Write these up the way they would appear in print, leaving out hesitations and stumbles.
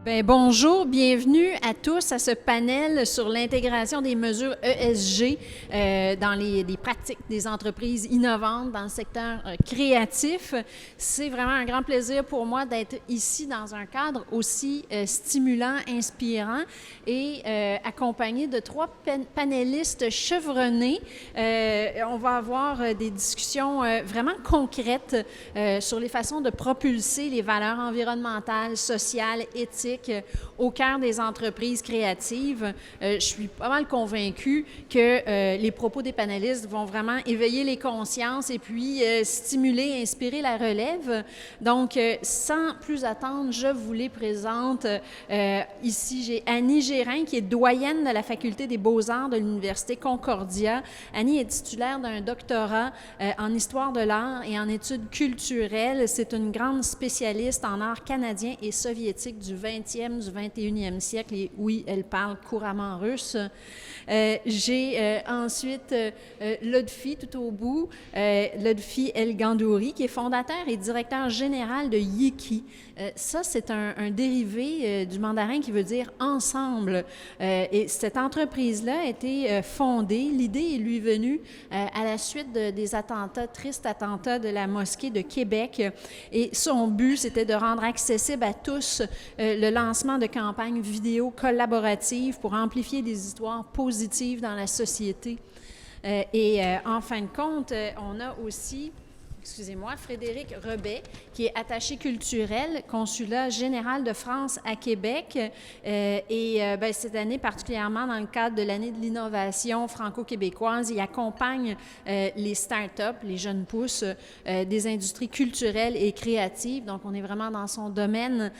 Bien, bonjour, bienvenue à tous à ce panel sur l'intégration des mesures ESG dans les pratiques des entreprises innovantes dans le secteur créatif. C'est vraiment un grand plaisir pour moi d'être ici dans un cadre aussi stimulant, inspirant et accompagné de trois panélistes chevronnés. On va avoir des discussions vraiment concrètes sur les façons de propulser les valeurs environnementales, sociales, éthiques au cœur des entreprises créatives. Je suis pas mal convaincue que les propos des panélistes vont vraiment éveiller les consciences et puis stimuler, inspirer la relève. Donc, sans plus attendre, je vous les présente. Ici, j'ai Annie Gérin, qui est doyenne de la Faculté des beaux-arts de l'Université Concordia. Annie est titulaire d'un doctorat en histoire de l'art et en études culturelles. C'est une grande spécialiste en art canadien et soviétique du 20e, du 21e siècle, et oui, elle parle couramment russe. J'ai ensuite Lotfi tout au bout, Lotfi El Gandouri, qui est fondateur et directeur général de Yiki. Ça, c'est un dérivé du mandarin qui veut dire « ensemble ». Et cette entreprise-là a été fondée, l'idée est lui venue à la suite des attentats, tristes attentats de la mosquée de Québec. Et son but, c'était de rendre accessible à tous le lancement de campagnes vidéo collaboratives pour amplifier des histoires positives dans la société. En fin de compte, on a aussi... Excusez-moi, Frédéric Rebet, qui est attaché culturel, consulat général de France à Québec. Cette année, particulièrement dans le cadre de l'année de l'innovation franco-québécoise, il accompagne les start-up, les jeunes pousses des industries culturelles et créatives. Donc, on est vraiment dans son domaine.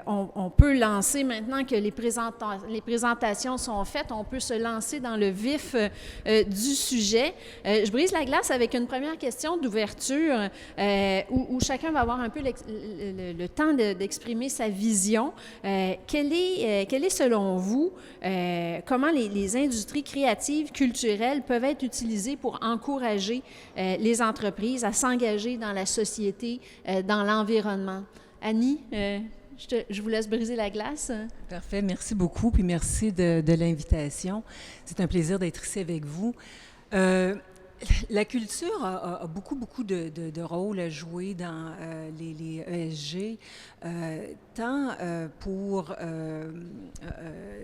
On peut lancer, maintenant que les présentations sont faites, on peut se lancer dans le vif du sujet. Je brise la glace avec une première question d'ouverture où chacun va avoir un peu le temps d'exprimer sa vision. Quelle est selon vous, comment les industries créatives, culturelles peuvent être utilisées pour encourager les entreprises à s'engager dans la société, dans l'environnement? Annie, je vous laisse briser la glace. Parfait, merci beaucoup, puis merci de l'invitation. C'est un plaisir d'être ici avec vous. La culture a beaucoup de rôles à jouer dans les ESG, tant pour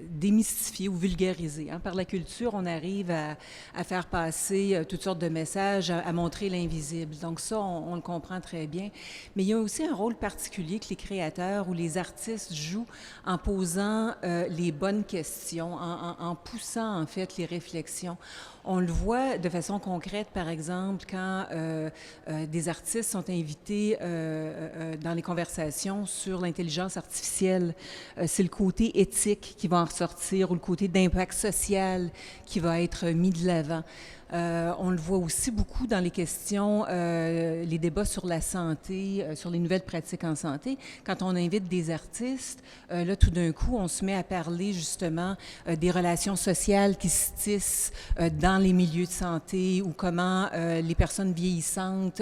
démystifier ou vulgariser. Par la culture, on arrive à faire passer toutes sortes de messages, à montrer l'invisible. Donc ça, on le comprend très bien. Mais il y a aussi un rôle particulier que les créateurs ou les artistes jouent en posant les bonnes questions, en poussant en fait les réflexions. On le voit de façon concrète, par exemple, quand des artistes sont invités dans les conversations sur l'intelligence artificielle. C'est le côté éthique qui va en ressortir ou le côté d'impact social qui va être mis de l'avant. On le voit aussi beaucoup dans les questions, les débats sur la santé, sur les nouvelles pratiques en santé. Quand on invite des artistes, là, tout d'un coup, on se met à parler justement des relations sociales qui se tissent dans les milieux de santé ou comment les personnes vieillissantes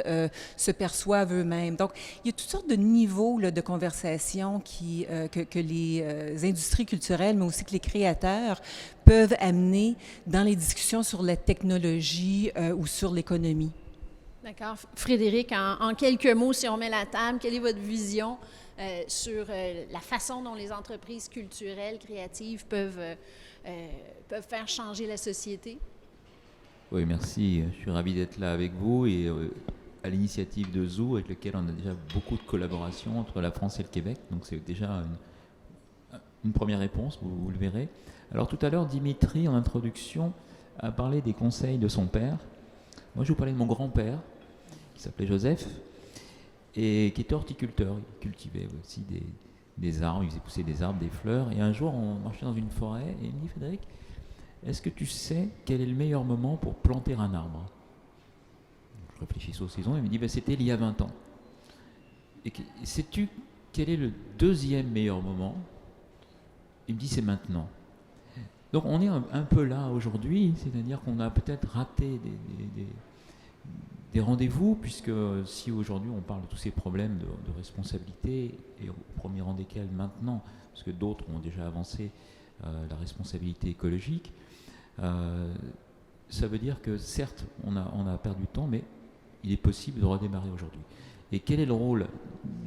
se perçoivent eux-mêmes. Donc, il y a toutes sortes de niveaux là, de conversation que les industries culturelles, mais aussi que les créateurs peuvent amener dans les discussions sur la technologie ou sur l'économie. D'accord. Frédéric, en quelques mots, si on met la table, quelle est votre vision sur la façon dont les entreprises culturelles, créatives peuvent faire changer la société? Oui, merci. Je suis ravi d'être là avec vous et à l'initiative de Zoo, avec lequel on a déjà beaucoup de collaboration entre la France et le Québec. Donc c'est déjà une première réponse, vous le verrez. Alors tout à l'heure, Dimitri, en introduction, a parlé des conseils de son père. Moi, je vous parlais de mon grand-père, qui s'appelait Joseph, et qui était horticulteur. Il cultivait aussi des arbres, il faisait pousser des arbres, des fleurs. Et un jour, on marchait dans une forêt, et il me dit, Frédéric, est-ce que tu sais quel est le meilleur moment pour planter un arbre? Je réfléchis aux saisons, il me dit, c'était il y a 20 ans. Et sais-tu quel est le deuxième meilleur moment? Il me dit, c'est maintenant. Donc on est un peu là aujourd'hui, c'est-à-dire qu'on a peut-être raté des rendez-vous, puisque si aujourd'hui on parle de tous ces problèmes de responsabilité, et au premier rang desquels maintenant, parce que d'autres ont déjà avancé la responsabilité écologique, ça veut dire que certes on a perdu du temps, mais il est possible de redémarrer aujourd'hui. Et quel est le rôle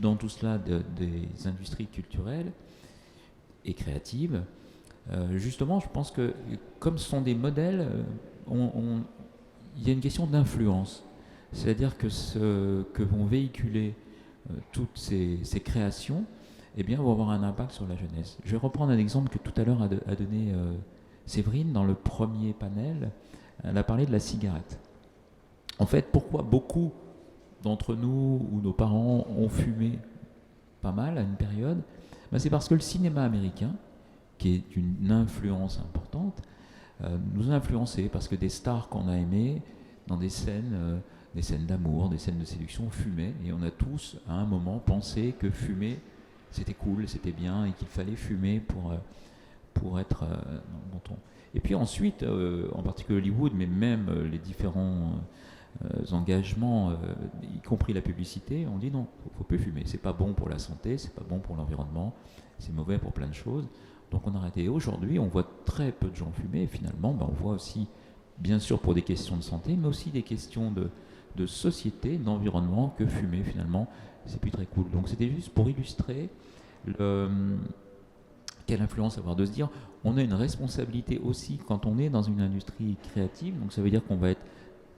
dans tout cela des industries culturelles et créatives? Justement, je pense que comme ce sont des modèles, il y a une question d'influence. C'est-à-dire que ce que vont véhiculer toutes ces créations, eh bien, vont avoir un impact sur la jeunesse. Je vais reprendre un exemple que tout à l'heure a donné Séverine dans le premier panel. Elle a parlé de la cigarette. En fait, pourquoi beaucoup d'entre nous ou nos parents ont fumé pas mal à une période? C'est parce que le cinéma américain, qui est une influence importante, nous a influencés parce que des stars qu'on a aimées dans des scènes d'amour, des scènes de séduction, fumaient, et on a tous à un moment pensé que fumer c'était cool, c'était bien, et qu'il fallait fumer pour être dans le bon ton. Et puis ensuite, en particulier Hollywood, mais même les différents engagements, y compris la publicité, on dit non, faut plus fumer, c'est pas bon pour la santé, c'est pas bon pour l'environnement, c'est mauvais pour plein de choses. Donc on a arrêté. Aujourd'hui, on voit très peu de gens fumer, et finalement, on voit aussi, bien sûr pour des questions de santé, mais aussi des questions de société, d'environnement, que fumer finalement, c'est plus très cool. Donc c'était juste pour illustrer quelle influence avoir, de se dire, on a une responsabilité aussi quand on est dans une industrie créative, donc ça veut dire qu'on va être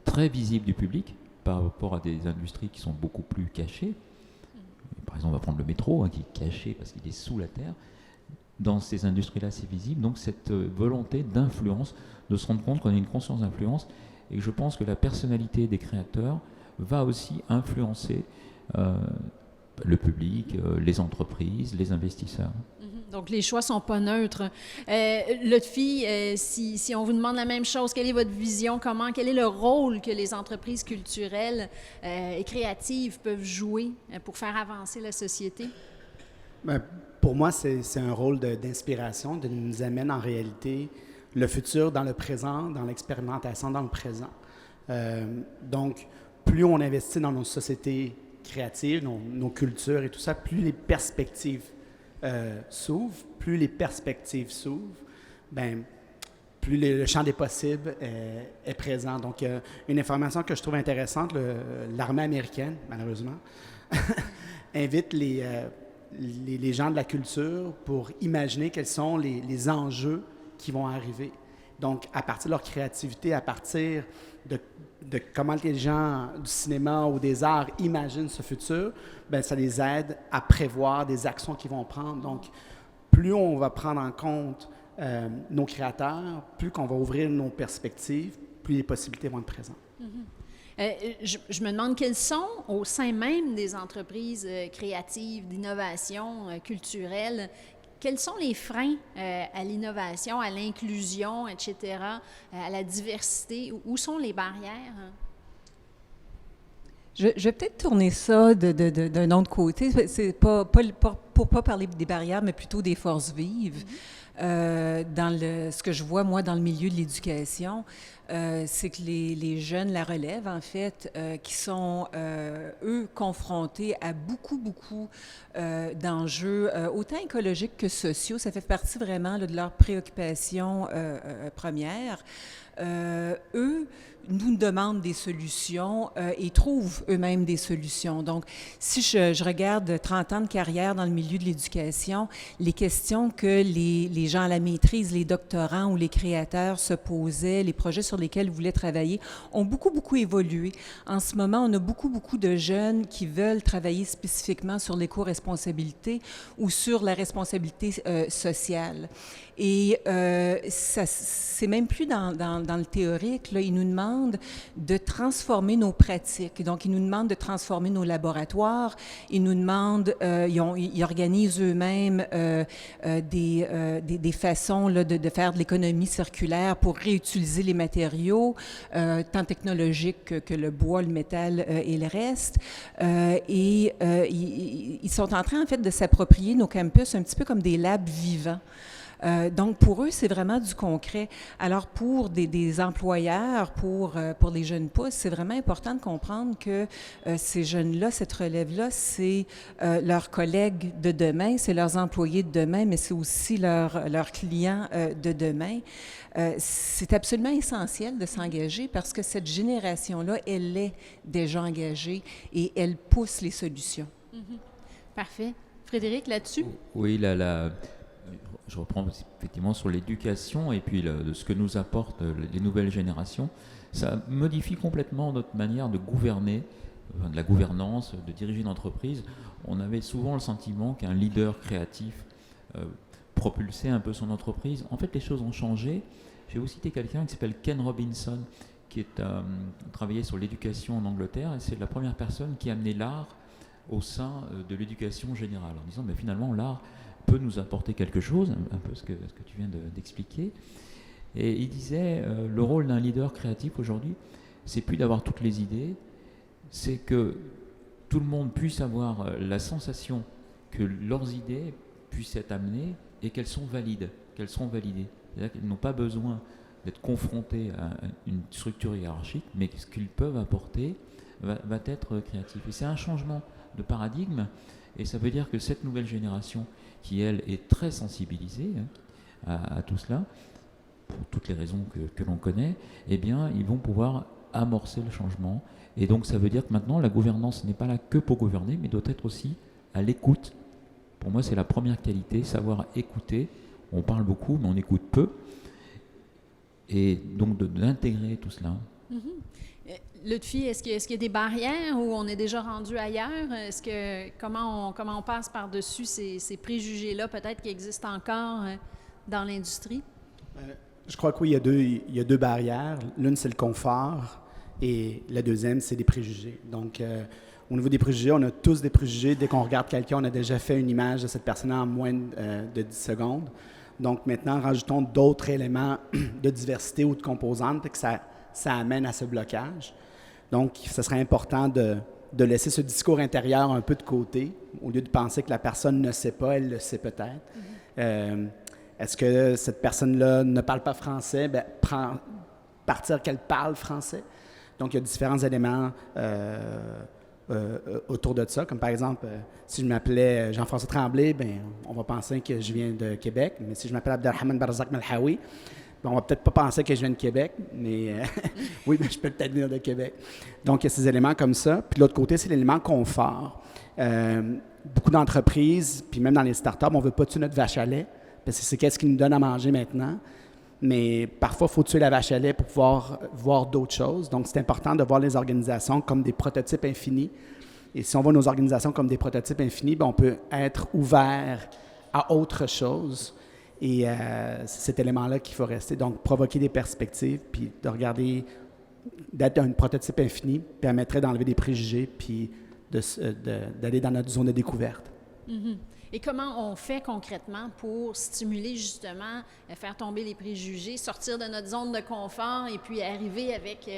très visible du public par rapport à des industries qui sont beaucoup plus cachées. Par exemple, on va prendre le métro, qui est caché parce qu'il est sous la terre. Dans ces industries-là, c'est visible. Donc cette volonté d'influence, de se rendre compte qu'on a une conscience d'influence, et que je pense que la personnalité des créateurs va aussi influencer le public, les entreprises, les investisseurs. Donc, les choix ne sont pas neutres. Lotfi, si on vous demande la même chose, quelle est votre vision? Quel est le rôle que les entreprises culturelles et créatives peuvent jouer pour faire avancer la société? Pour moi, c'est un rôle d'inspiration, de nous amener en réalité le futur dans le présent, dans l'expérimentation dans le présent. Donc, plus on investit dans nos sociétés créatives, nos cultures et tout ça, plus les perspectives s'ouvrent, plus les perspectives s'ouvrent, plus le champ des possibles est présent. Donc, une information que je trouve intéressante, l'armée américaine, malheureusement, invite les gens de la culture pour imaginer quels sont les enjeux qui vont arriver. Donc, à partir de leur créativité, à partir de comment les gens du cinéma ou des arts imaginent ce futur, ça les aide à prévoir des actions qu'ils vont prendre. Donc, plus on va prendre en compte nos créateurs, plus qu'on va ouvrir nos perspectives, plus les possibilités vont être présentes. Je me demande quels sont, au sein même des entreprises créatives, d'innovation culturelle, quels sont les freins à l'innovation, à l'inclusion, etc., à la diversité? Où sont les barrières? Je vais peut-être tourner ça d'un autre côté. C'est pas pour pas parler des barrières, mais plutôt des forces vives. Ce que je vois, moi, dans le milieu de l'éducation, c'est que les jeunes, la relève, en fait, qui sont, eux, confrontés à beaucoup d'enjeux, autant écologiques que sociaux. Ça fait partie vraiment de leurs préoccupations premières. Eux nous demandent des solutions et trouvent eux-mêmes des solutions. Donc, si je regarde 30 ans de carrière dans le milieu de l'éducation, les questions que les gens à la maîtrise, les doctorants ou les créateurs se posaient, les projets sur lesquels ils voulaient travailler, ont beaucoup évolué. En ce moment, on a beaucoup de jeunes qui veulent travailler spécifiquement sur l'éco-responsabilité ou sur la responsabilité sociale. Et c'est même plus dans le théorique, là, ils nous demandent de transformer nos pratiques. Donc, ils nous demandent de transformer nos laboratoires. Ils nous demandent, ils organisent eux-mêmes des façons là, de faire de l'économie circulaire pour réutiliser les matériaux, tant technologiques que le bois, le métal et le reste. Ils sont en train, en fait, de s'approprier nos campus un petit peu comme des labs vivants. Donc, pour eux, c'est vraiment du concret. Alors, pour des employeurs, pour les jeunes pousses, c'est vraiment important de comprendre que ces jeunes-là, cette relève-là, c'est leurs collègues de demain, c'est leurs employés de demain, mais c'est aussi leurs clients de demain. C'est absolument essentiel de s'engager parce que cette génération-là, elle est déjà engagée et elle pousse les solutions. Parfait. Frédéric, là-dessus? Oui, je reprends effectivement sur l'éducation et puis de ce que nous apportent les nouvelles générations. Ça modifie complètement notre manière de gouverner, de la gouvernance, de diriger une entreprise. On avait souvent le sentiment qu'un leader créatif propulsait un peu son entreprise. En fait, les choses ont changé. Je vais vous citer quelqu'un qui s'appelle Ken Robinson, qui travaillait sur l'éducation en Angleterre, et c'est la première personne qui a amené l'art au sein de l'éducation générale, en disant mais finalement l'art peut nous apporter quelque chose, un peu ce que tu viens d'expliquer. Et il disait le rôle d'un leader créatif aujourd'hui, c'est plus d'avoir toutes les idées, c'est que tout le monde puisse avoir la sensation que leurs idées puissent être amenées et qu'elles sont valides, qu'elles seront validées. C'est-à-dire qu'ils n'ont pas besoin d'être confrontés à une structure hiérarchique, mais ce qu'ils peuvent apporter va être créatif. Et c'est un changement de paradigme, et ça veut dire que cette nouvelle génération, qui elle est très sensibilisée à tout cela, pour toutes les raisons que l'on connaît, eh bien ils vont pouvoir amorcer le changement. Et donc ça veut dire que maintenant la gouvernance n'est pas là que pour gouverner, mais doit être aussi à l'écoute. Pour moi c'est la première qualité, savoir écouter. On parle beaucoup, mais on écoute peu. Et donc d'intégrer tout cela. Lutfi, est-ce qu'il y a des barrières où on est déjà rendu ailleurs? Comment on passe par-dessus ces préjugés-là, peut-être qui existent encore dans l'industrie? Je crois que oui, il y a deux barrières. L'une, c'est le confort, et la deuxième, c'est des préjugés. Donc, au niveau des préjugés, on a tous des préjugés. Dès qu'on regarde quelqu'un, on a déjà fait une image de cette personne en moins de 10 secondes. Donc, maintenant, rajoutons d'autres éléments de diversité ou de composantes, que ça amène à ce blocage. Donc, ce serait important de laisser ce discours intérieur un peu de côté, au lieu de penser que la personne ne sait pas, elle le sait peut-être. Est-ce que cette personne-là ne parle pas français? Bien, partir qu'elle parle français. Donc, il y a différents éléments autour de ça, comme par exemple, si je m'appelais Jean-François Tremblay, bien, on va penser que je viens de Québec, mais si je m'appelle Abdelrahman Barzak Melhaoui, on ne va peut-être pas penser que je viens de Québec, mais oui, mais je peux peut-être venir de Québec. Donc, il y a ces éléments comme ça. Puis de l'autre côté, c'est l'élément confort. Beaucoup d'entreprises, puis même dans les startups, on ne veut pas tuer notre vache à lait, parce que c'est qu'est-ce qui nous donne à manger maintenant. Mais parfois, il faut tuer la vache à lait pour pouvoir voir d'autres choses. Donc, c'est important de voir les organisations comme des prototypes infinis. Et si on voit nos organisations comme des prototypes infinis, bien, on peut être ouvert à autre chose. Et c'est cet élément-là qu'il faut rester. Donc, provoquer des perspectives, puis de regarder, d'être un prototype infini, permettrait d'enlever des préjugés, puis d'aller dans notre zone de découverte. Mm-hmm. Et comment on fait concrètement pour stimuler justement, faire tomber les préjugés, sortir de notre zone de confort et puis arriver avec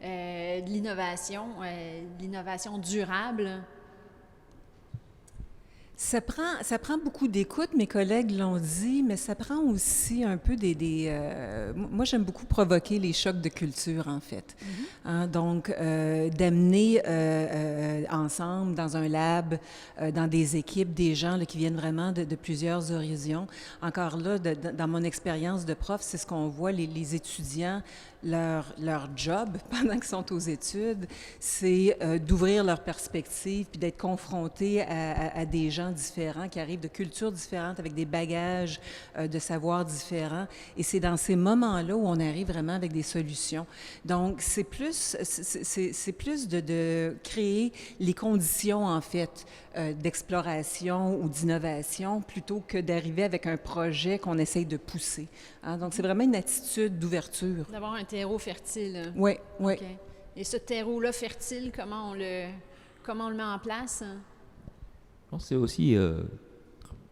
de l'innovation durable? Ça prend beaucoup d'écoute, mes collègues l'ont dit, mais ça prend aussi un peu moi, j'aime beaucoup provoquer les chocs de culture, en fait. Mm-hmm. Donc, d'amener ensemble dans un lab, dans des équipes, des gens là, qui viennent vraiment de plusieurs horizons. Encore là, dans mon expérience de prof, c'est ce qu'on voit, les étudiants, leur job pendant qu'ils sont aux études, c'est d'ouvrir leur perspective puis d'être confrontés à des gens différents qui arrivent de cultures différentes avec des bagages de savoirs différents. Et c'est dans ces moments-là où on arrive vraiment avec des solutions. Donc, c'est plus de créer les conditions, en fait, d'exploration ou d'innovation plutôt que d'arriver avec un projet qu'on essaye de pousser. Hein? Donc, c'est vraiment une attitude d'ouverture. D'avoir un terreau fertile. Oui, oui. Okay. Et ce terreau-là fertile, comment on le met en place? Je pense que c'est aussi,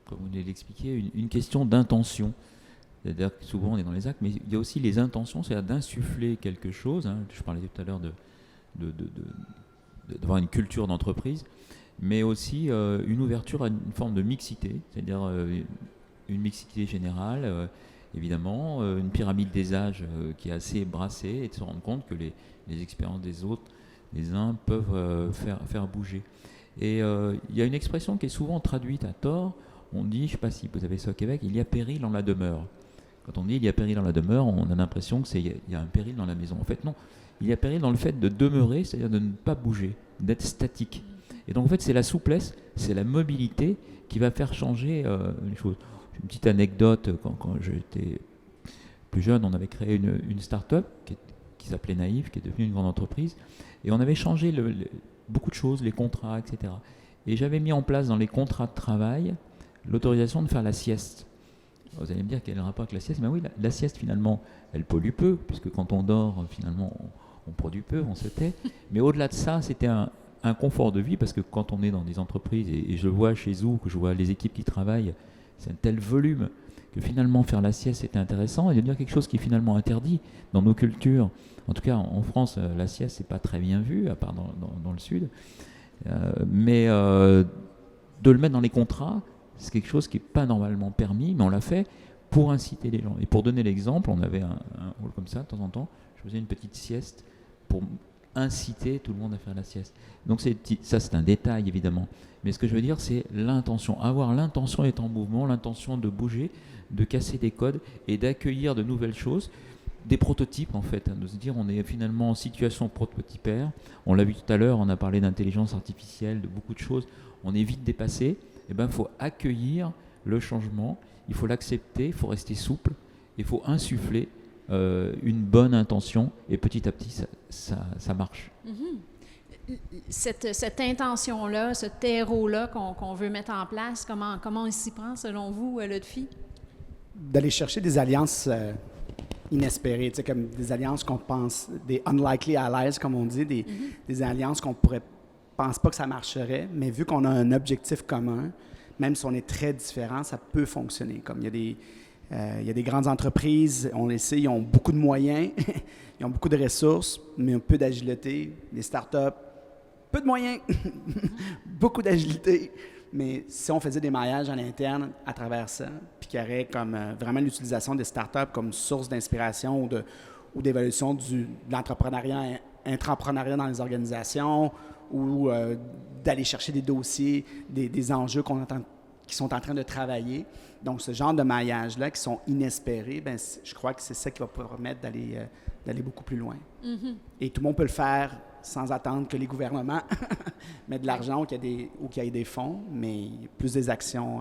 comme vous venez de l'expliquer, une question d'intention. C'est-à-dire que souvent on est dans les actes, mais il y a aussi les intentions, c'est-à-dire d'insuffler quelque chose. Hein. Je parlais tout à l'heure d'avoir une culture d'entreprise, mais aussi une ouverture à une forme de mixité, c'est-à-dire une mixité générale, évidemment, une pyramide des âges qui est assez brassée, et de se rendre compte que les expériences des autres, les uns, peuvent faire bouger. Et il y a une expression qui est souvent traduite à tort. On dit, je ne sais pas si vous avez ça au Québec, il y a péril en la demeure. Quand on dit il y a péril dans la demeure, on a l'impression qu'il y a un péril dans la maison. En fait, non. Il y a péril dans le fait de demeurer, c'est-à-dire de ne pas bouger, d'être statique. Et donc, en fait, c'est la souplesse, c'est la mobilité qui va faire changer les choses. J'ai une petite anecdote. Quand j'étais plus jeune, on avait créé une start-up qui s'appelait Naïf, qui est devenue une grande entreprise. Et on avait changé beaucoup de choses, les contrats, etc. Et j'avais mis en place dans les contrats de travail l'autorisation de faire la sieste. Vous allez me dire quel est le rapport avec la sieste? Ben oui, la sieste, finalement, elle pollue peu, puisque quand on dort, finalement, on produit peu, on se tait. Mais au-delà de ça, c'était un confort de vie, parce que quand on est dans des entreprises, et je le vois chez Zoo, que je vois les équipes qui travaillent, c'est un tel volume que finalement faire la sieste c'était intéressant, et de dire quelque chose qui est finalement interdit dans nos cultures. En tout cas, en France, la sieste, c'est pas très bien vu, à part dans le Sud. Mais de le mettre dans les contrats, c'est quelque chose qui n'est pas normalement permis, mais on l'a fait pour inciter les gens. Et pour donner l'exemple, on avait un rôle comme ça, de temps en temps, je faisais une petite sieste pour inciter tout le monde à faire la sieste. Donc ça, c'est un détail, évidemment. Mais ce que je veux dire, c'est l'intention. Avoir l'intention d'être en mouvement, l'intention de bouger, de casser des codes et d'accueillir de nouvelles choses. Des prototypes, en fait, de se dire on est finalement en situation prototypaire. On l'a vu tout à l'heure, on a parlé d'intelligence artificielle, de beaucoup de choses. On est vite dépassé. Eh ben, il faut accueillir le changement, il faut l'accepter, il faut rester souple, il faut insuffler une bonne intention, et petit à petit, ça marche. Mm-hmm. Cette intention-là, ce terreau-là qu'on veut mettre en place, comment on s'y prend, selon vous, Lotfi? D'aller chercher des alliances inespérées, tu sais, comme des alliances qu'on pense, des unlikely allies, comme on dit, des alliances qu'on pourrait pense pas que ça marcherait, mais vu qu'on a un objectif commun, même si on est très différents, ça peut fonctionner. Comme il y a des grandes entreprises, on le sait, ils ont beaucoup de moyens, ils ont beaucoup de ressources, mais un peu d'agilité. Les startups, peu de moyens, beaucoup d'agilité. Mais si on faisait des maillages en interne à travers ça, puis qu'il y aurait comme vraiment l'utilisation des startups comme source d'inspiration ou d'évolution de l'entrepreneuriat intrapreneuriat dans les organisations, ou d'aller chercher des dossiers, des enjeux qui sont en train de travailler. Donc, ce genre de maillage-là qui sont inespérés, ben, je crois que c'est ça qui va permettre d'aller beaucoup plus loin. Mm-hmm. Et tout le monde peut le faire sans attendre que les gouvernements mettent de l'argent ou qu'il y ait des fonds, mais il y a plus des actions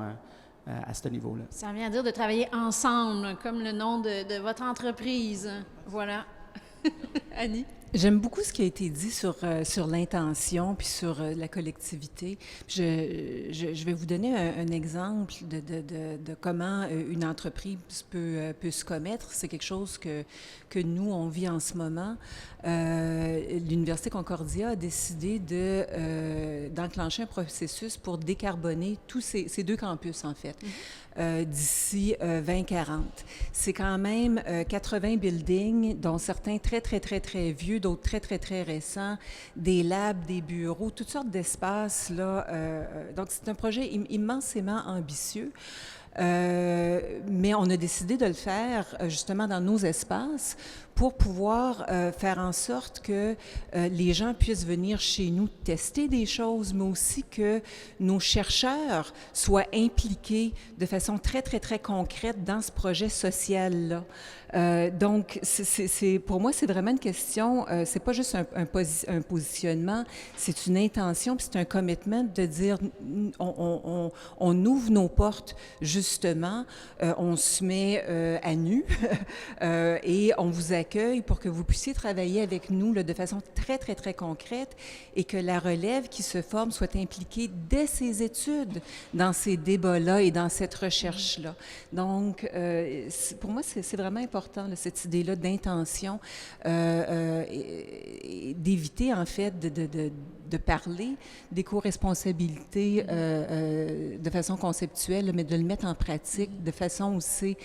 à ce niveau-là. Ça vient dire de travailler ensemble, comme le nom de votre entreprise. Voilà. Annie? J'aime beaucoup ce qui a été dit sur l'intention puis sur la collectivité. Je vais vous donner un exemple de comment une entreprise peut se commettre. C'est quelque chose que nous, on vit en ce moment. L'Université Concordia a décidé d'enclencher un processus pour décarboner tous ces deux campus, en fait. D'ici 2040. C'est quand même 80 buildings, dont certains très, très, très, très vieux, d'autres très, très, très récents, des labs, des bureaux, toutes sortes d'espaces, là. Donc, c'est un projet immensément ambitieux. Mais on a décidé de le faire justement dans nos espaces pour pouvoir faire en sorte que les gens puissent venir chez nous tester des choses, mais aussi que nos chercheurs soient impliqués de façon très, très, très concrète dans ce projet social-là. Donc, pour moi, c'est vraiment une question, c'est pas juste un positionnement, c'est une intention, puis c'est un commitment de dire, on ouvre nos portes, justement, on se met à nu et on vous accueille pour que vous puissiez travailler avec nous là, de façon très, très, très concrète et que la relève qui se forme soit impliquée dès ses études dans ces débats-là et dans cette recherche-là. Donc, pour moi, c'est vraiment important, là, cette idée-là d'intention, et d'éviter, en fait, de parler d'éco-responsabilité de façon conceptuelle, mais de le mettre en pratique de façon aussi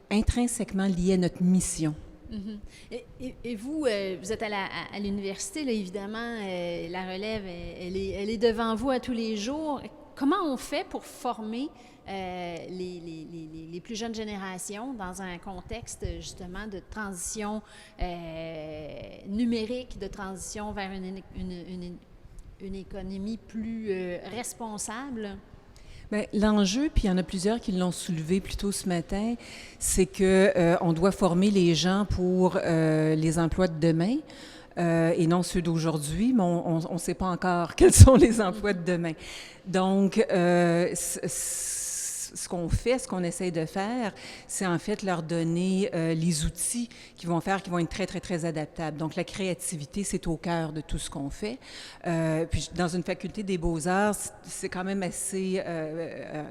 intrinsèquement liée à notre mission. Mm-hmm. Et vous, vous êtes à l'université, là, évidemment, la relève, elle est devant vous à tous les jours. comment on fait pour former les plus jeunes générations dans un contexte justement de transition numérique, de transition vers une économie plus responsable? Bien, l'enjeu, puis il y en a plusieurs qui l'ont soulevé plus tôt ce matin, c'est que on doit former les gens pour les emplois de demain. Et non ceux d'aujourd'hui, mais on ne sait pas encore quels sont les emplois de demain. Donc, ce qu'on fait, ce qu'on essaie de faire, c'est en fait leur donner les outils qui vont être très, très, très adaptables. Donc, la créativité, c'est au cœur de tout ce qu'on fait. Puis, dans une faculté des beaux-arts, c'est quand même assez...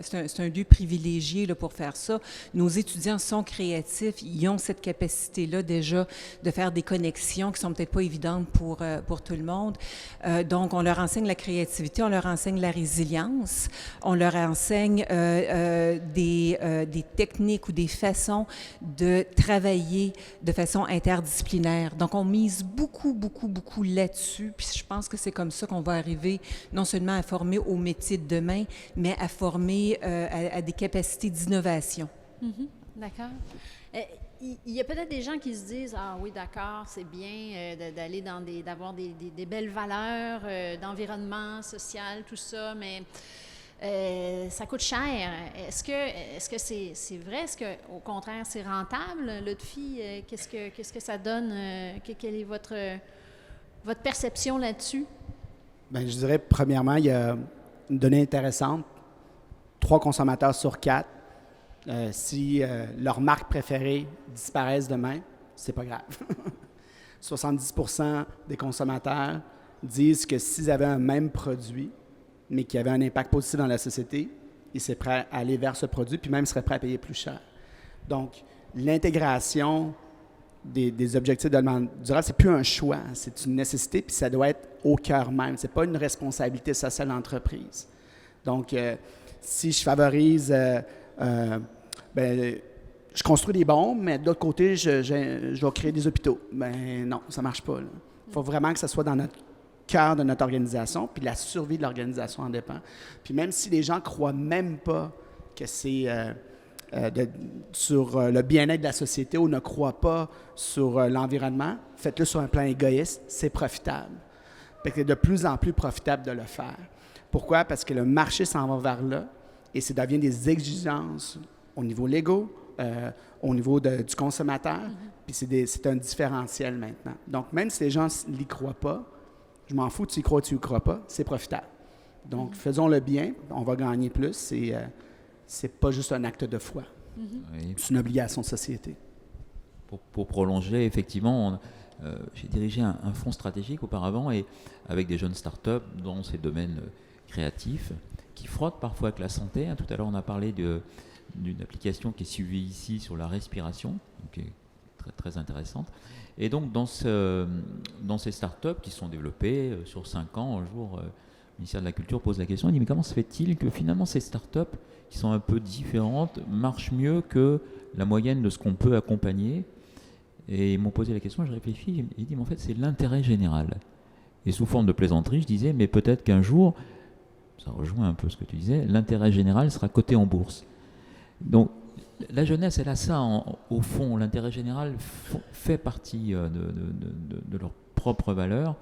c'est un lieu privilégié là, pour faire ça. Nos étudiants sont créatifs, ils ont cette capacité-là déjà de faire des connexions qui sont peut-être pas évidentes pour tout le monde. Donc, on leur enseigne la créativité, on leur enseigne la résilience, on leur enseigne des techniques ou des façons de travailler de façon interdisciplinaire. Donc, on mise beaucoup, beaucoup, beaucoup là-dessus. Puis, je pense que c'est comme ça qu'on va arriver non seulement à former au métier de demain, mais à former à des capacités d'innovation. Mm-hmm. D'accord. Il y a peut-être des gens qui se disent « Ah oui, d'accord, c'est bien d'aller d'avoir des belles valeurs d'environnement social, tout ça, mais... ça coûte cher. Est-ce que c'est vrai? Est-ce qu'au contraire, c'est rentable, le DEFI? Qu'est-ce que ça donne? Quelle est votre perception là-dessus? Bien, je dirais, premièrement, il y a une donnée intéressante. 3 consommateurs sur 4, si leur marque préférée disparaissent demain, c'est pas grave. 70% des consommateurs disent que s'ils avaient un même produit, mais qui avait un impact positif dans la société, ils seraient prêts à aller vers ce produit, puis même seraient prêts à payer plus cher. Donc, l'intégration des objectifs de développement durable, c'est plus un choix, c'est une nécessité, puis ça doit être au cœur même. C'est pas une responsabilité sociale d'entreprise. Donc, si je favorise, je construis des bombes, mais de l'autre côté, je vais créer des hôpitaux. Ben non, ça marche pas. Il faut vraiment que ça soit dans notre cœur de notre organisation, puis la survie de l'organisation en dépend. Puis même si les gens ne croient même pas que c'est sur le bien-être de la société ou ne croient pas sur l'environnement, faites-le sur un plan égoïste, c'est profitable. C'est de plus en plus profitable de le faire. Pourquoi? Parce que le marché s'en va vers là et ça devient des exigences au niveau légaux, au niveau du consommateur, puis c'est un différentiel maintenant. Donc, même si les gens n'y croient pas, je m'en fous, tu y crois, tu y crois pas, c'est profitable. Donc, faisons le bien, on va gagner plus. C'est pas juste un acte de foi. Oui. C'est une obligation de société. Pour prolonger, effectivement, j'ai dirigé un fonds stratégique auparavant et avec des jeunes startups dans ces domaines créatifs qui frottent parfois avec la santé. Tout à l'heure, on a parlé d'une application qui est suivie ici sur la respiration, qui est très, très intéressante. Et donc, dans ces startups qui sont développées sur 5 ans, un jour, le ministère de la Culture pose la question, il dit, mais comment se fait-il que finalement ces startups, qui sont un peu différentes, marchent mieux que la moyenne de ce qu'on peut accompagner? Et ils m'ont posé la question, je réfléchis, il dit, mais en fait, c'est l'intérêt général. Et sous forme de plaisanterie, je disais, mais peut-être qu'un jour, ça rejoint un peu ce que tu disais, l'intérêt général sera coté en bourse. Donc, la jeunesse, elle a ça au fond. L'intérêt général fait partie de leurs propres valeurs.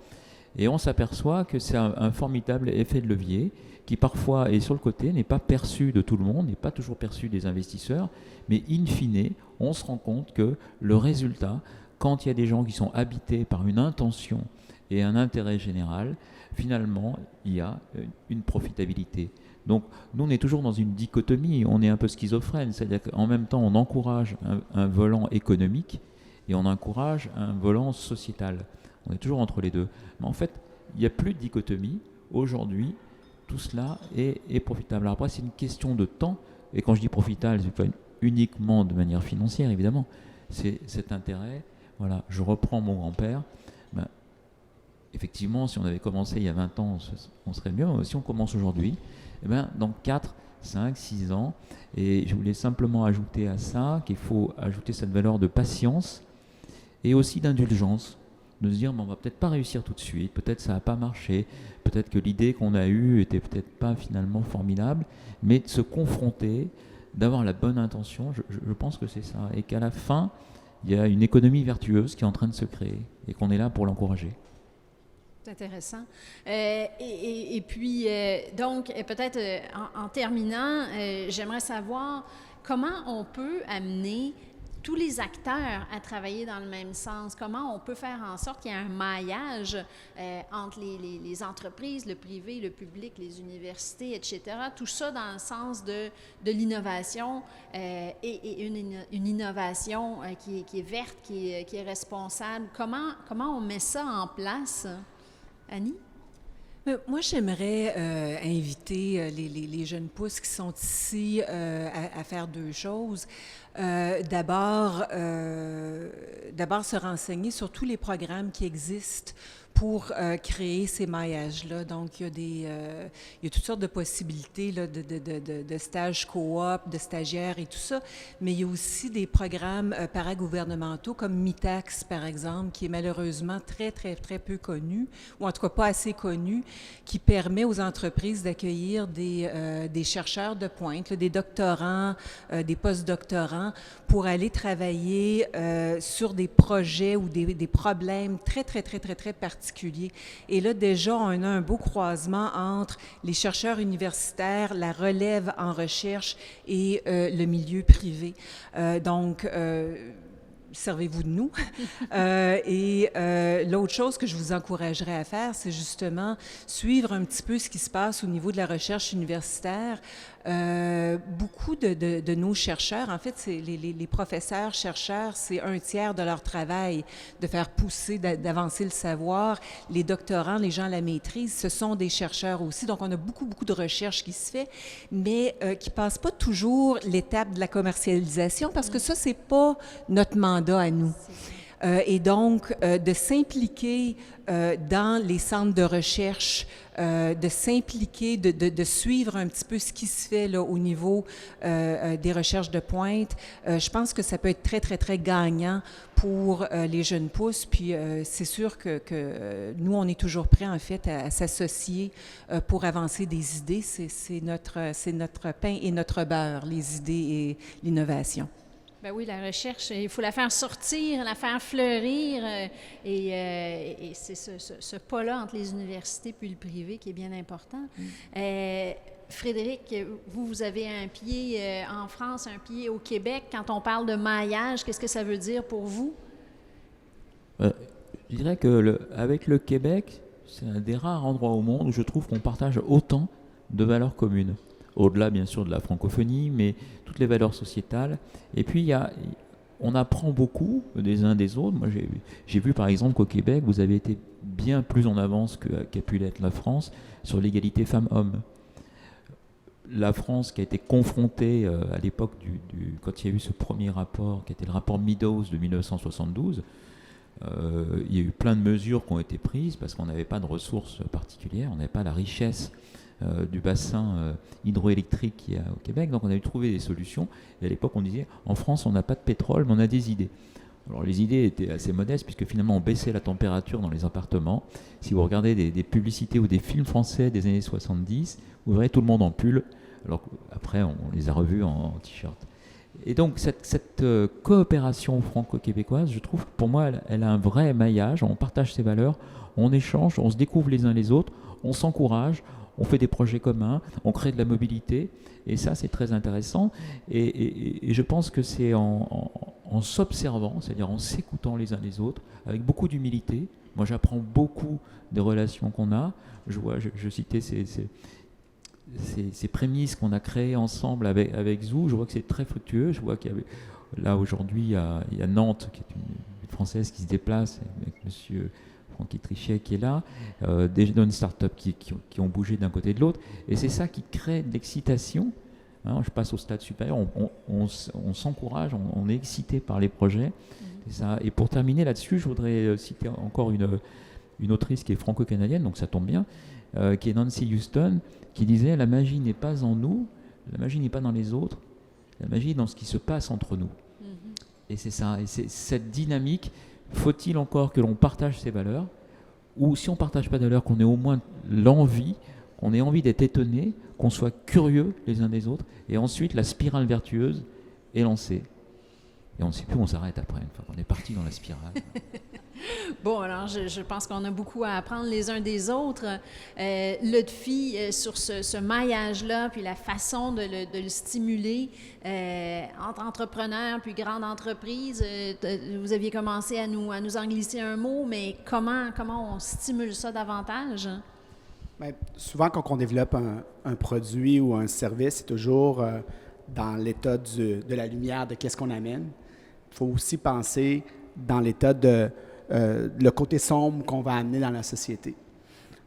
Et on s'aperçoit que c'est un formidable effet de levier qui parfois est sur le côté, n'est pas perçu de tout le monde, n'est pas toujours perçu des investisseurs. Mais in fine, on se rend compte que le résultat, quand il y a des gens qui sont habités par une intention et un intérêt général, finalement, il y a une profitabilité. Donc, nous, on est toujours dans une dichotomie, on est un peu schizophrène, c'est-à-dire qu'en même temps, on encourage un volant économique et on encourage un volant sociétal. On est toujours entre les deux. Mais en fait, il n'y a plus de dichotomie. Aujourd'hui, tout cela est profitable. Alors après, c'est une question de temps, et quand je dis profitable, ce n'est pas uniquement de manière financière, évidemment. C'est cet intérêt. Voilà, je reprends mon grand-père. Effectivement, si on avait commencé il y a 20 ans, on serait mieux. Si on commence aujourd'hui, dans 4, 5, 6 ans, et je voulais simplement ajouter à ça qu'il faut ajouter cette valeur de patience et aussi d'indulgence. de se dire, on va peut-être pas réussir tout de suite, peut-être ça n'a pas marché, peut-être que l'idée qu'on a eue était peut-être pas finalement formidable, mais de se confronter, d'avoir la bonne intention, je pense que c'est ça. Et qu'à la fin, il y a une économie vertueuse qui est en train de se créer et qu'on est là pour l'encourager. C'est intéressant. Et puis, donc, peut-être en terminant, j'aimerais savoir comment on peut amener tous les acteurs à travailler dans le même sens. Comment on peut faire en sorte qu'il y ait un maillage entre les entreprises, le privé, le public, les universités, etc. Tout ça dans le sens de l'innovation et une innovation qui est verte, qui est responsable. Comment on met ça en place, Annie? Moi, j'aimerais inviter les jeunes pousses qui sont ici à faire deux choses. D'abord, se renseigner sur tous les programmes qui existent pour créer ces maillages-là. Donc, il y a toutes sortes de possibilités là, de stages coop, de stagiaires et tout ça, mais il y a aussi des programmes paragouvernementaux comme MITAX, par exemple, qui est malheureusement très, très, très peu connu, ou en tout cas pas assez connu, qui permet aux entreprises d'accueillir des chercheurs de pointe, là, des doctorants, des post-doctorants, pour aller travailler sur des projets ou des problèmes très, très, très, très, très particuliers. Et là, déjà, on a un beau croisement entre les chercheurs universitaires, la relève en recherche et le milieu privé. Donc, servez-vous de nous. L'autre chose que je vous encouragerais à faire, c'est justement suivre un petit peu ce qui se passe au niveau de la recherche universitaire. Beaucoup de nos chercheurs, en fait, c'est les professeurs, chercheurs, c'est 1/3 de leur travail de faire pousser, d'avancer le savoir. Les doctorants, les gens à la maîtrise, ce sont des chercheurs aussi. Donc, on a beaucoup, beaucoup de recherche qui se fait, mais qui ne passe pas toujours l'étape de la commercialisation parce que ça, c'est pas notre mandat à nous. Et donc, de s'impliquer dans les centres de recherche, de s'impliquer, de suivre un petit peu ce qui se fait là, au niveau des recherches de pointe, je pense que ça peut être très, très, très gagnant pour les jeunes pousses. Puis, c'est sûr que nous, on est toujours prêts, en fait, à s'associer pour avancer des idées. C'est notre pain et notre beurre, les idées et l'innovation. Ben oui, la recherche, il faut la faire sortir, la faire fleurir, et c'est ce pas-là entre les universités puis le privé qui est bien important. Frédéric, vous avez un pied en France, un pied au Québec. Quand on parle de maillage, qu'est-ce que ça veut dire pour vous? Je dirais qu'avec le Québec, c'est un des rares endroits au monde où je trouve qu'on partage autant de valeurs communes. Au-delà, bien sûr, de la francophonie, mais toutes les valeurs sociétales. Et puis, on apprend beaucoup des uns des autres. Moi, j'ai vu, par exemple, qu'au Québec, vous avez été bien plus en avance qu'a pu l'être la France sur l'égalité femmes-hommes. La France, qui a été confrontée à l'époque, quand il y a eu ce premier rapport, qui était le rapport Meadows de 1972, il y a eu plein de mesures qui ont été prises parce qu'on n'avait pas de ressources particulières, on n'avait pas la richesse du bassin hydroélectrique qu'il y a au Québec, donc on a dû trouver des solutions. Et à l'époque, on disait, en France, on n'a pas de pétrole, mais on a des idées. Alors les idées étaient assez modestes, puisque finalement, on baissait la température dans les appartements. Si vous regardez des publicités ou des films français des années 70, vous verrez tout le monde en pull, alors qu'après, on les a revus en t-shirt. Et donc, cette coopération franco-québécoise, je trouve, pour moi, elle a un vrai maillage. On partage ses valeurs, on échange, on se découvre les uns les autres, on s'encourage, on fait des projets communs, on crée de la mobilité, et ça, c'est très intéressant. Et je pense que c'est en s'observant, c'est-à-dire en s'écoutant les uns les autres, avec beaucoup d'humilité. Moi, j'apprends beaucoup des relations qu'on a. Je citais ces prémices qu'on a créées ensemble avec Zou. Je vois que c'est très fructueux. Je vois qu'il y a, là, aujourd'hui, il y a Nantes, qui est une Française qui se déplace, avec monsieur Francky Trichet qui est là, des jeunes startups qui ont bougé d'un côté et de l'autre. Et c'est ça qui crée de l'excitation. Hein, je passe au stade supérieur, on s'encourage, on est excité par les projets. Et, ça, et pour terminer là-dessus, je voudrais citer encore une autrice qui est franco-canadienne, donc ça tombe bien, qui est Nancy Houston, qui disait « La magie n'est pas en nous, la magie n'est pas dans les autres, la magie est dans ce qui se passe entre nous. » Et c'est ça, et c'est cette dynamique faut-il encore que l'on partage ces valeurs, ou si on ne partage pas de valeurs, qu'on ait au moins l'envie, qu'on ait envie d'être étonné, qu'on soit curieux les uns des autres, et ensuite la spirale vertueuse est lancée. Et on ne sait plus où on s'arrête après, une fois qu'on est parti dans la spirale. Bon, alors je pense qu'on a beaucoup à apprendre les uns des autres. Lotfi, sur ce maillage-là, puis la façon de le stimuler entre entrepreneurs puis grandes entreprises, vous aviez commencé à nous en glisser un mot, mais comment on stimule ça davantage? Bien, souvent, quand on développe un produit ou un service, c'est toujours dans l'état de la lumière de qu'est-ce qu'on amène. Il faut aussi penser dans l'état de le côté sombre qu'on va amener dans la société.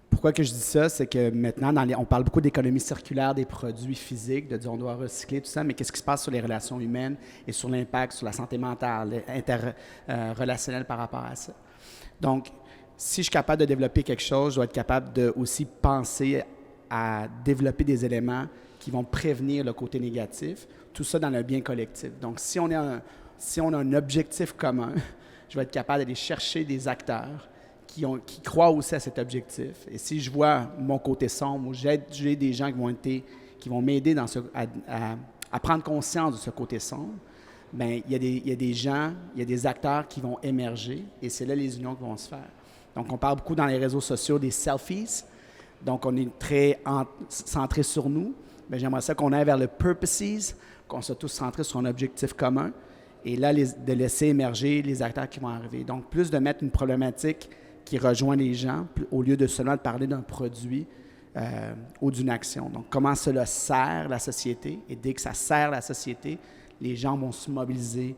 Pourquoi que je dis ça? C'est que maintenant, on parle beaucoup d'économie circulaire des produits physiques, de dire on doit recycler, tout ça, mais qu'est-ce qui se passe sur les relations humaines et sur l'impact sur la santé mentale, interrelationnelle par rapport à ça? Donc, si je suis capable de développer quelque chose, je dois être capable de aussi penser à développer des éléments qui vont prévenir le côté négatif, tout ça dans le bien collectif. Donc, si on a un objectif commun, je vais être capable d'aller chercher des acteurs qui croient aussi à cet objectif. Et si je vois mon côté sombre, j'ai des gens qui vont m'aider à prendre conscience de ce côté sombre, bien, il y a des gens, il y a des acteurs qui vont émerger et c'est là les unions qui vont se faire. Donc, on parle beaucoup dans les réseaux sociaux des selfies. Donc, on est très centré sur nous. Bien, j'aimerais ça qu'on aille vers le purposes, qu'on soit tous centrés sur un objectif commun. Et là, de laisser émerger les acteurs qui vont arriver. Donc, plus de mettre une problématique qui rejoint les gens, au lieu de seulement de parler d'un produit ou d'une action. Donc, comment cela sert la société. Et dès que ça sert la société, les gens vont se mobiliser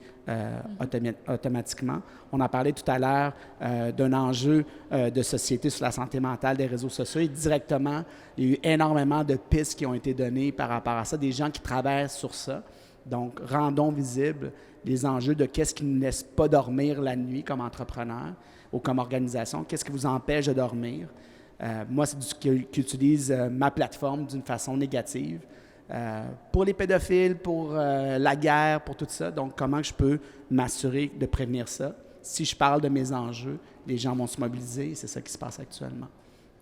automatiquement. On a parlé tout à l'heure d'un enjeu de société sur la santé mentale des réseaux sociaux. Et directement, il y a eu énormément de pistes qui ont été données par rapport à ça, des gens qui travaillent sur ça. Donc, rendons visibles les enjeux de qu'est-ce qui ne nous laisse pas dormir la nuit comme entrepreneur ou comme organisation, qu'est-ce qui vous empêche de dormir. Moi, c'est ce qui utilise ma plateforme d'une façon négative. Pour les pédophiles, pour la guerre, pour tout ça. Donc, comment je peux m'assurer de prévenir ça? Si je parle de mes enjeux, les gens vont se mobiliser et c'est ça qui se passe actuellement.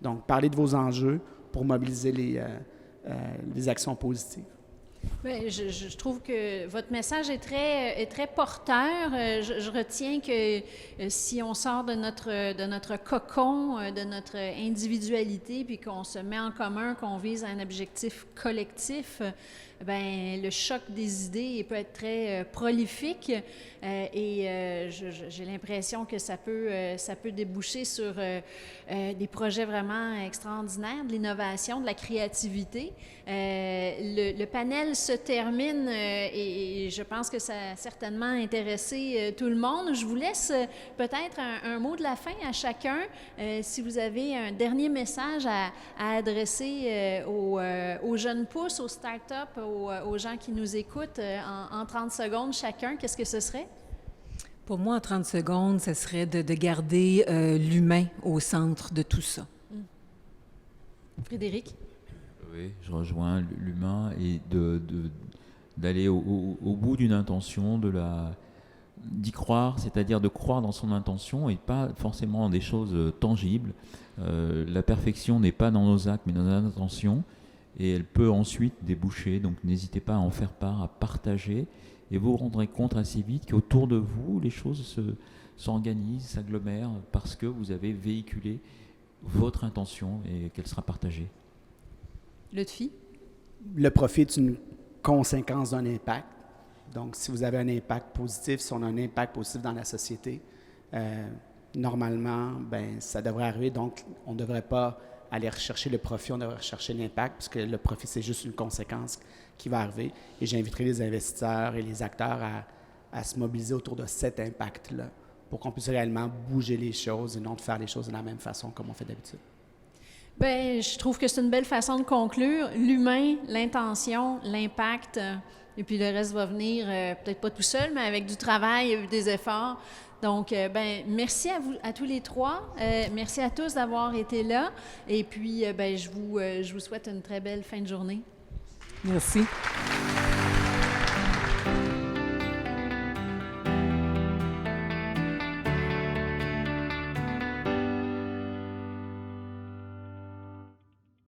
Donc, parlez de vos enjeux pour mobiliser les actions positives. Bien, je trouve que votre message est très porteur. Je retiens que si on sort de notre cocon, de notre individualité, puis qu'on se met en commun, qu'on vise un objectif collectif, bien, le choc des idées peut être très prolifique et j'ai l'impression que ça peut déboucher sur des projets vraiment extraordinaires, de l'innovation, de la créativité. Le panel se termine et je pense que ça a certainement intéressé tout le monde. Je vous laisse peut-être un mot de la fin à chacun. Si vous avez un dernier message à adresser aux jeunes pousses, aux start-up, aux gens qui nous écoutent en 30 secondes chacun, qu'est-ce que ce serait? Pour moi, en 30 secondes, ce serait de garder l'humain au centre de tout ça. Frédéric? Oui, je rejoins l'humain et d'aller au bout d'une intention, d'y croire, c'est-à-dire de croire dans son intention et pas forcément dans des choses tangibles. La perfection n'est pas dans nos actes, mais dans nos intentions. Et elle peut ensuite déboucher, donc n'hésitez pas à en faire part, à partager, et vous vous rendrez compte assez vite qu'autour de vous, les choses s'organisent, s'agglomèrent, parce que vous avez véhiculé votre intention et qu'elle sera partagée. Lotfi? Le profit est une conséquence d'un impact. Donc, si vous avez un impact positif, si on a un impact positif dans la société, normalement, ben, ça devrait arriver. Donc, on ne devrait pas aller rechercher le profit, on devrait rechercher l'impact, puisque le profit, c'est juste une conséquence qui va arriver. Et j'inviterai les investisseurs et les acteurs à se mobiliser autour de cet impact-là pour qu'on puisse réellement bouger les choses et non de faire les choses de la même façon comme on fait d'habitude. Bien, je trouve que c'est une belle façon de conclure. L'humain, l'intention, l'impact, et puis le reste va venir, peut-être pas tout seul, mais avec du travail et des efforts. Donc, ben, merci à vous, à tous les trois. Merci à tous d'avoir été là. Et puis, ben, je vous souhaite une très belle fin de journée. Merci.